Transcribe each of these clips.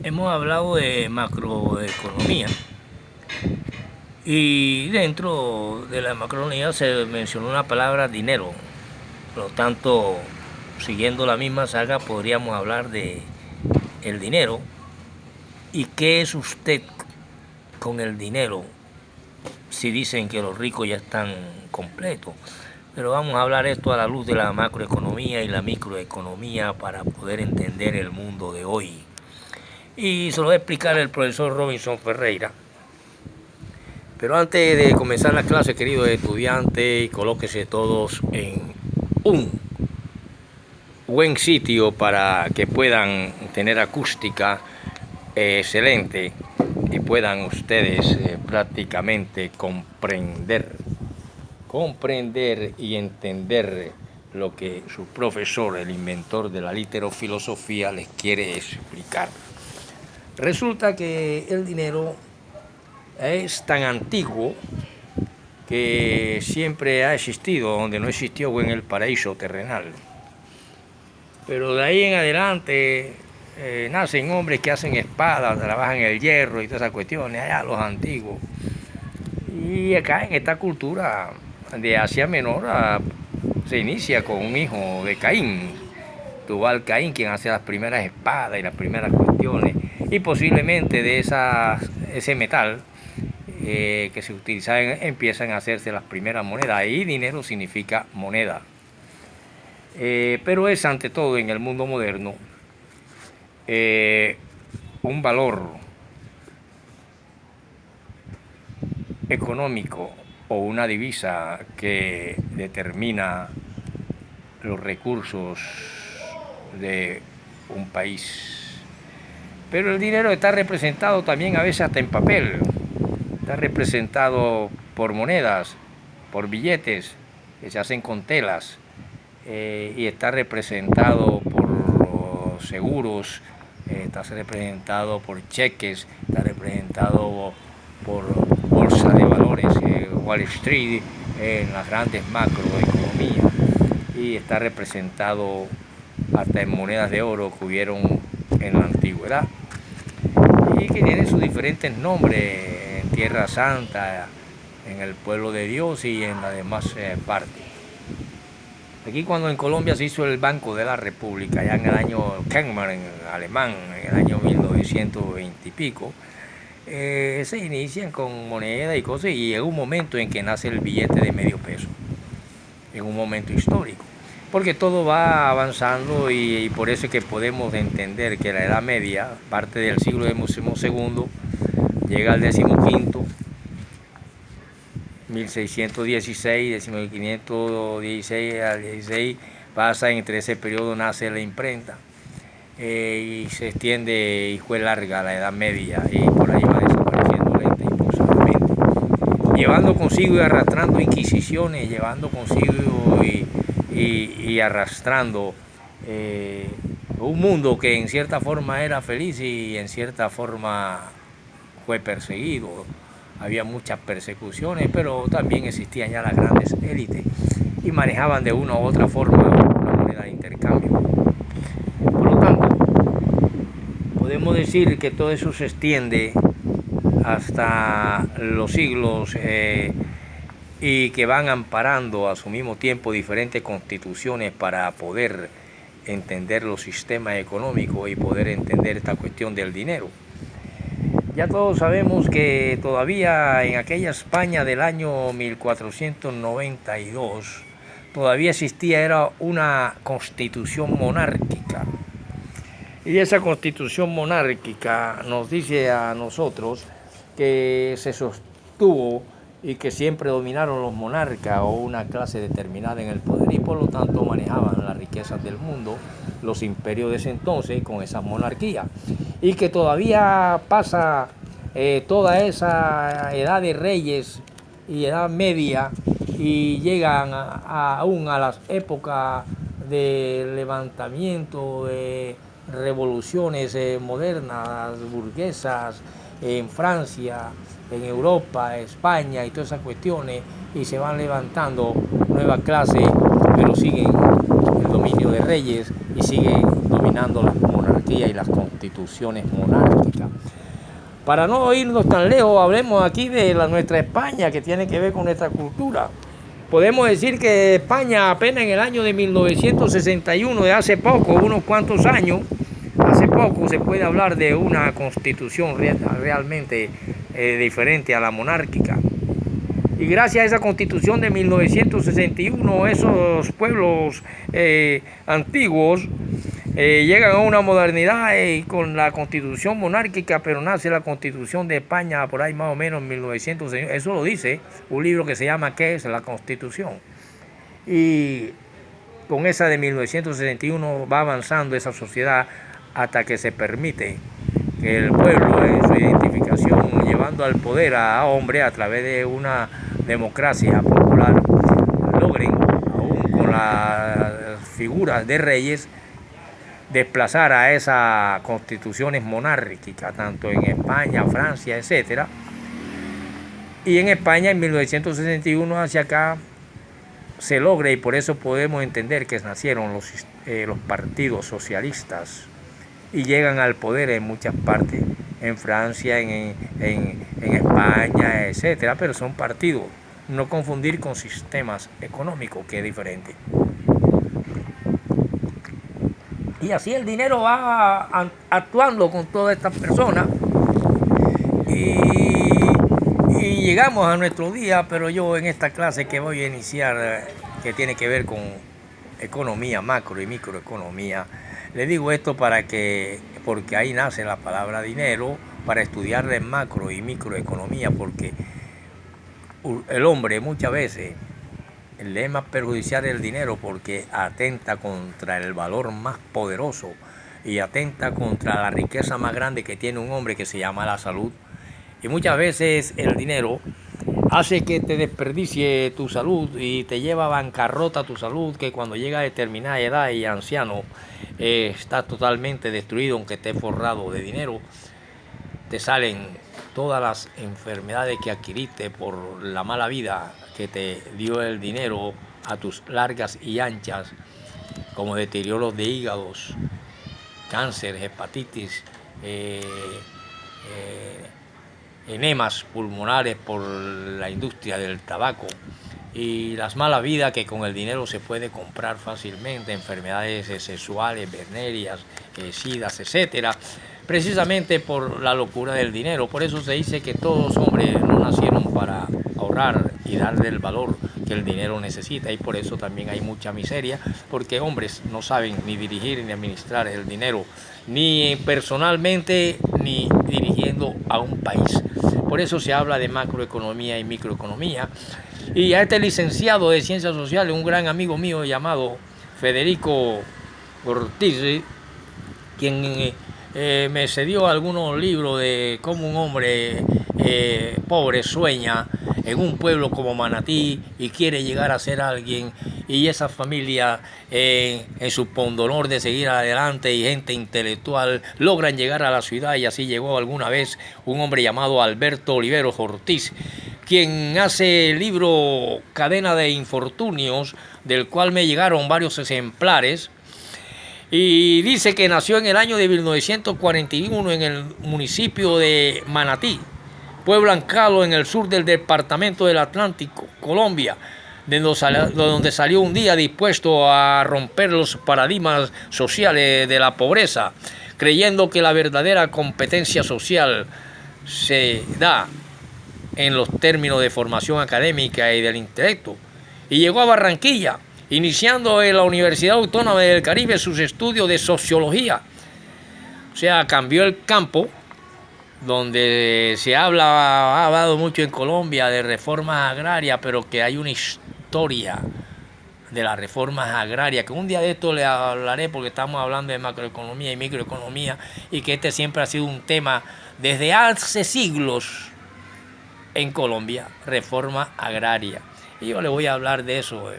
Hemos hablado de macroeconomía y dentro de la macroeconomía se mencionó una palabra dinero. Por lo tanto, siguiendo la misma saga, podríamos hablar de el dinero y qué es usted con el dinero si dicen que los ricos ya están completos. Pero vamos a hablar esto a la luz de la macroeconomía y la microeconomía para poder entender el mundo de hoy. Y se lo va a explicar el profesor Robinson Ferreira. Pero antes de comenzar la clase, queridos estudiantes, colóquense todos en un buen sitio para que puedan tener acústica excelente y puedan ustedes prácticamente comprender y entender lo que su profesor, el inventor de la literofilosofía, les quiere explicar. Resulta que el dinero es tan antiguo que siempre ha existido, donde no existió en el paraíso terrenal. Pero de ahí en adelante nacen hombres que hacen espadas, trabajan el hierro y todas esas cuestiones, allá los antiguos. Y acá en esta cultura de Asia Menor se inicia con un hijo de Caín, Tubal Caín, quien hace las primeras espadas y las primeras cuestiones, y posiblemente de ese metal que se utilizaba empiezan a hacerse las primeras monedas. Ahí dinero significa moneda. Pero es ante todo en el mundo moderno un valor económico o una divisa que determina los recursos de un país. Pero el dinero está representado también a veces hasta en papel. Está representado por monedas, por billetes que se hacen con telas, y está representado por seguros, está representado por cheques, está representado por bolsa de valores, Wall Street, en las grandes macroeconomías, y está representado hasta en monedas de oro que hubieron en la antigüedad y que tienen sus diferentes nombres en Tierra Santa, en el pueblo de Dios y en las demás partes. Aquí cuando en Colombia se hizo el Banco de la República, ya en el año Kennmer, en alemán, en el año 1920 y pico, se inician con moneda y cosas, y llega un momento en que nace el billete de medio peso, en un momento histórico, porque todo va avanzando y por eso es que podemos entender que la Edad Media, parte del siglo XII, llega al XV, 1616, 1516 al 16, pasa entre ese periodo, nace la imprenta, y se extiende y fue larga la Edad Media y por ahí va desapareciendo lenta y pausadamente, llevando consigo y arrastrando inquisiciones, llevando consigo y arrastrando un mundo que en cierta forma era feliz y en cierta forma fue perseguido. Había muchas persecuciones, pero también existían ya las grandes élites y manejaban de una u otra forma una moneda de intercambio. Por lo tanto, podemos decir que todo eso se extiende hasta los siglos y que van amparando a su mismo tiempo diferentes constituciones para poder entender los sistemas económicos y poder entender esta cuestión del dinero. Ya todos sabemos que todavía en aquella España del año 1492 todavía existía una constitución monárquica. Y esa constitución monárquica nos dice a nosotros que se sostuvo y que siempre dominaron los monarcas o una clase determinada en el poder y por lo tanto manejaban las riquezas del mundo, los imperios de ese entonces con esas monarquías. Y que todavía pasa toda esa edad de reyes y edad media y llegan aún a las épocas de levantamiento, de revoluciones modernas, burguesas, en Francia, en Europa, España y todas esas cuestiones, y se van levantando nuevas clases, pero siguen el dominio de reyes y siguen dominando las monarquías. monarquía y las constituciones monárquicas. Para no irnos tan lejos, hablemos aquí de nuestra España, que tiene que ver con nuestra cultura. Podemos decir que España apenas en el año de 1961, de hace poco, unos cuantos años, hace poco se puede hablar de una constitución realmente diferente a la monárquica. Y gracias a esa constitución de 1961, esos pueblos antiguos llegan a una modernidad con la constitución monárquica, pero nace la constitución de España por ahí más o menos en 1961. Eso lo dice un libro que se llama ¿Qué es la Constitución? Y con esa de 1961 va avanzando esa sociedad hasta que se permite que el pueblo en su identificación, llevando al poder a hombre a través de una democracia popular, logren, aún con las figuras de reyes, desplazar a esas constituciones monárquicas, tanto en España, Francia, etc. Y en España en 1961 hacia acá se logra, y por eso podemos entender que nacieron los partidos socialistas y llegan al poder en muchas partes, en Francia, en España, etcétera, pero son partidos, no confundir con sistemas económicos, que es diferente. Y así el dinero va actuando con todas estas personas y llegamos a nuestro día, pero yo en esta clase que voy a iniciar, que tiene que ver con economía, macro y microeconomía, le digo esto porque ahí nace la palabra dinero, para estudiar de macro y microeconomía, porque el hombre muchas veces le es más perjudicial el dinero porque atenta contra el valor más poderoso y atenta contra la riqueza más grande que tiene un hombre, que se llama la salud. Y muchas veces el dinero hace que te desperdicie tu salud y te lleva a bancarrota tu salud, que cuando llega a determinada edad y anciano está totalmente destruido, aunque esté forrado de dinero. Te salen todas las enfermedades que adquiriste por la mala vida que te dio el dinero a tus largas y anchas, como deterioros de hígados, cáncer, hepatitis, enemas pulmonares por la industria del tabaco, y las malas vidas que con el dinero se puede comprar fácilmente, enfermedades sexuales, venéreas, sidas, etcétera, precisamente por la locura del dinero. Por eso se dice que todos los hombres no nacieron para ahorrar y darle el valor que el dinero necesita, y por eso también hay mucha miseria, porque hombres no saben ni dirigir ni administrar el dinero, ni personalmente ni dirigiendo a un país. Por eso se habla de macroeconomía y microeconomía. Y a este licenciado de Ciencias Sociales, un gran amigo mío llamado Federico Ortiz, quien me cedió algunos libros de cómo un hombre pobre sueña en un pueblo como Manatí y quiere llegar a ser alguien, y esa familia en su pundonor de seguir adelante y gente intelectual logran llegar a la ciudad. Y así llegó alguna vez un hombre llamado Alberto Oliveros Ortiz, quien hace el libro Cadena de Infortunios, del cual me llegaron varios ejemplares. Y dice que nació en el año de 1941 en el municipio de Manatí, pueblo anclado en el sur del departamento del Atlántico, Colombia, de donde salió un día dispuesto a romper los paradigmas sociales de la pobreza, creyendo que la verdadera competencia social se da en los términos de formación académica y del intelecto. Y llegó a Barranquilla, iniciando en la Universidad Autónoma del Caribe sus estudios de sociología. O sea, cambió el campo, donde se ha hablado mucho en Colombia de reformas agrarias, pero que hay una historia de las reformas agrarias, que un día de esto le hablaré, porque estamos hablando de macroeconomía y microeconomía, y que este siempre ha sido un tema desde hace siglos en Colombia, reforma agraria. Y yo le voy a hablar de eso,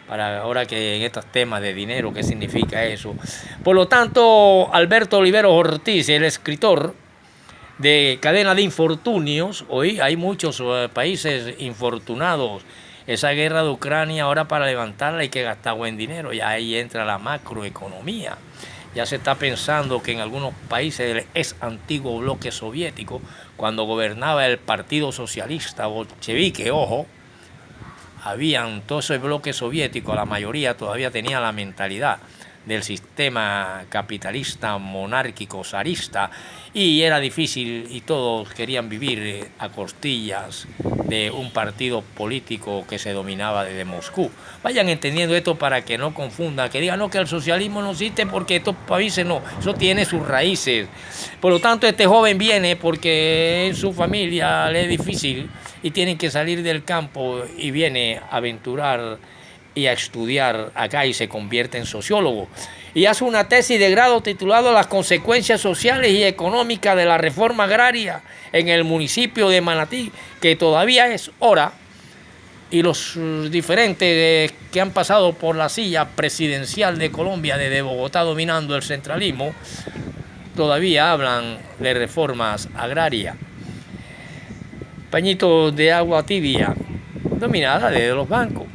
para ahora que en estos temas de dinero, qué significa eso. Por lo tanto, Alberto Oliveros Ortiz, el escritor de Cadena de Infortunios, hoy hay muchos países infortunados. Esa guerra de Ucrania, ahora para levantarla hay que gastar buen dinero, y ahí entra la macroeconomía. Ya se está pensando que en algunos países del ex antiguo bloque soviético, cuando gobernaba el Partido Socialista Bolchevique, ojo, habían todo ese bloque soviético, la mayoría todavía tenía la mentalidad del sistema capitalista, monárquico, zarista, y era difícil y todos querían vivir a costillas de un partido político que se dominaba desde Moscú. Vayan entendiendo esto para que no confundan, que digan no, que el socialismo no existe porque estos países no, eso tiene sus raíces. Por lo tanto, este joven viene porque en su familia le es difícil y tienen que salir del campo y viene a aventurar y a estudiar acá y se convierte en sociólogo. Y hace una tesis de grado titulada Las consecuencias sociales y económicas de la reforma agraria en el municipio de Manatí, que todavía es hora, y los diferentes que han pasado por la silla presidencial de Colombia desde Bogotá dominando el centralismo, todavía hablan de reformas agrarias. Pañitos de agua tibia, dominada desde los bancos.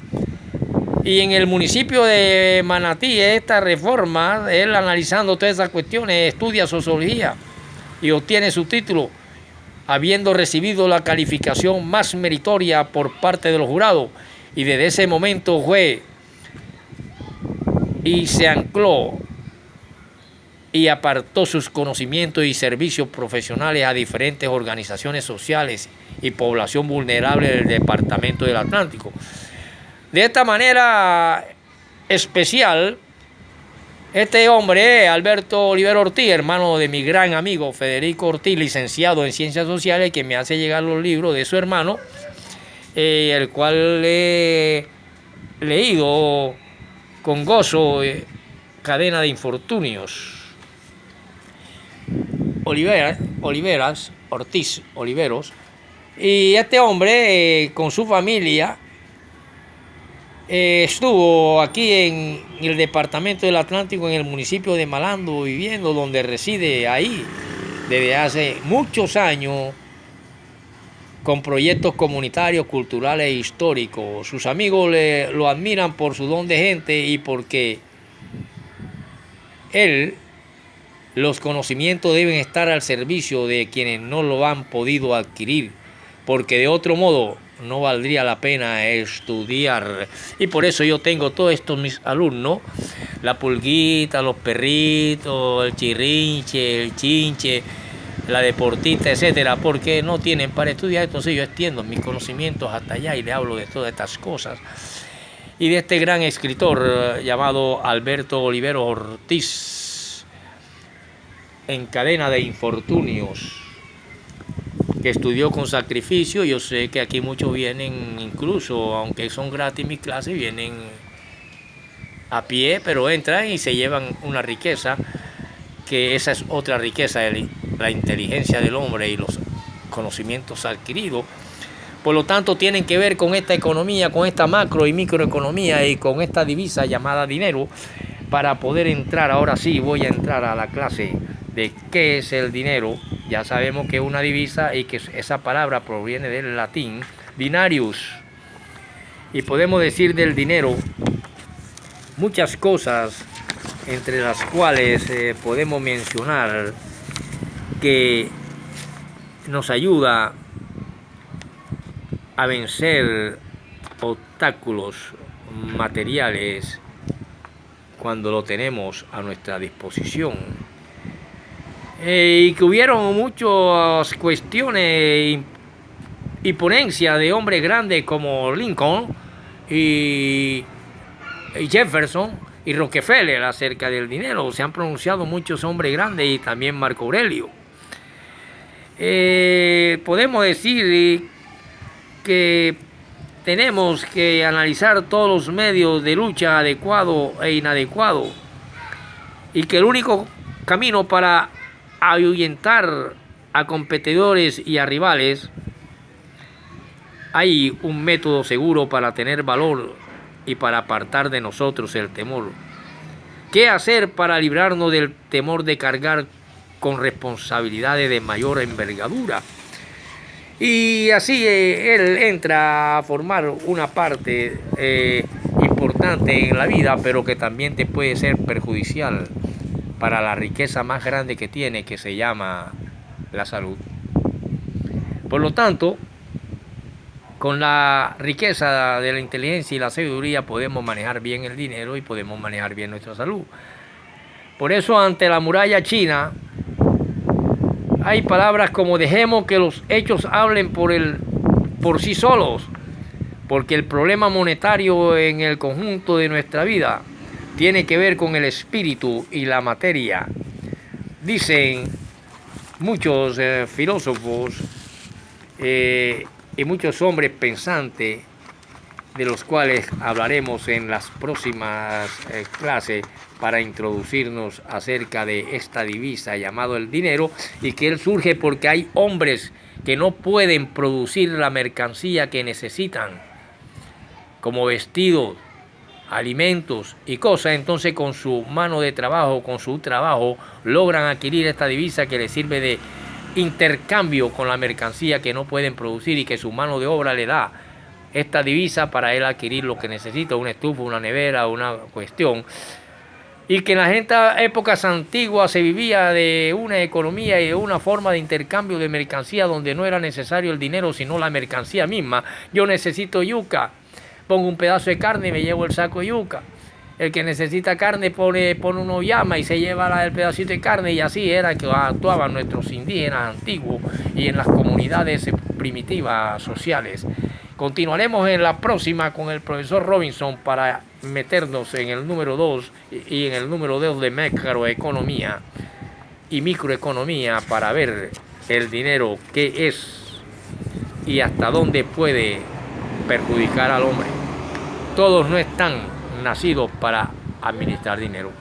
Y en el municipio de Manatí, esta reforma, él analizando todas esas cuestiones, estudia sociología y obtiene su título, habiendo recibido la calificación más meritoria por parte de los jurados. Y desde ese momento fue y se ancló y apartó sus conocimientos y servicios profesionales a diferentes organizaciones sociales y población vulnerable del departamento del Atlántico. De esta manera especial, este hombre, Alberto Olivero Ortiz, hermano de mi gran amigo Federico Ortiz, licenciado en Ciencias Sociales, que me hace llegar los libros de su hermano, el cual he leído con gozo, Cadena de Infortunios. Ortiz Oliveros, y este hombre con su familia estuvo aquí en el departamento del Atlántico, en el municipio de Malando, viviendo, donde reside ahí desde hace muchos años, con proyectos comunitarios, culturales e históricos. Sus amigos lo admiran por su don de gente y porque los conocimientos deben estar al servicio de quienes no lo han podido adquirir, porque de otro modo no valdría la pena estudiar. Y por eso yo tengo todos estos mis alumnos, la pulguita, los perritos, el chirrinche, el chinche, la deportista, etcétera, porque no tienen para estudiar. Entonces yo extiendo mis conocimientos hasta allá y le hablo de todas estas cosas. Y de este gran escritor llamado Alberto Olivero Ortiz, en Cadena de Infortunios, que estudió con sacrificio. Yo sé que aquí muchos vienen, incluso aunque son gratis mis clases, vienen a pie, pero entran y se llevan una riqueza, que esa es otra riqueza, la inteligencia del hombre y los conocimientos adquiridos. Por lo tanto, tienen que ver con esta economía, con esta macro y microeconomía y con esta divisa llamada dinero, para poder entrar. Ahora sí voy a entrar a la clase de qué es el dinero. Ya sabemos que es una divisa y que esa palabra proviene del latín dinarius. Y podemos decir del dinero muchas cosas, entre las cuales podemos mencionar que nos ayuda a vencer obstáculos materiales cuando lo tenemos a nuestra disposición. Y que hubieron muchas cuestiones y ponencias de hombres grandes como Lincoln y Jefferson y Rockefeller acerca del dinero. Se han pronunciado muchos hombres grandes y también Marco Aurelio. Podemos decir que tenemos que analizar todos los medios de lucha adecuados e inadecuados, y que el único camino para ahuyentar a competidores y a rivales, hay un método seguro para tener valor y para apartar de nosotros el temor. ¿Qué hacer para librarnos del temor de cargar con responsabilidades de mayor envergadura? Y así él entra a formar una parte importante en la vida, pero que también te puede ser perjudicial. para la riqueza más grande que tiene, que se llama la salud. Por lo tanto, con la riqueza de la inteligencia y la sabiduría podemos manejar bien el dinero y podemos manejar bien nuestra salud. Por eso, ante la muralla china, hay palabras como dejemos que los hechos hablen por sí solos, porque el problema monetario en el conjunto de nuestra vida tiene que ver con el espíritu y la materia. Dicen muchos filósofos y muchos hombres pensantes, de los cuales hablaremos en las próximas clases para introducirnos acerca de esta divisa llamado el dinero, y que él surge porque hay hombres que no pueden producir la mercancía que necesitan, como vestidos, alimentos y cosas. Entonces con su mano de trabajo, con su trabajo, logran adquirir esta divisa que les sirve de intercambio con la mercancía que no pueden producir y que su mano de obra le da esta divisa para él adquirir lo que necesita, una estufa, una nevera, una cuestión. Y que en las épocas antiguas se vivía de una economía y de una forma de intercambio de mercancía donde no era necesario el dinero sino la mercancía misma. Yo necesito yuca, pongo un pedazo de carne y me llevo el saco de yuca. El que necesita carne pone una llama y se lleva el pedacito de carne, y así era que actuaban nuestros indígenas antiguos y en las comunidades primitivas sociales. Continuaremos en la próxima con el profesor Robinson para meternos en el número 2 y en el número 2 de macroeconomía y microeconomía para ver el dinero, qué es y hasta dónde puede perjudicar al hombre. Todos no están nacidos para administrar dinero.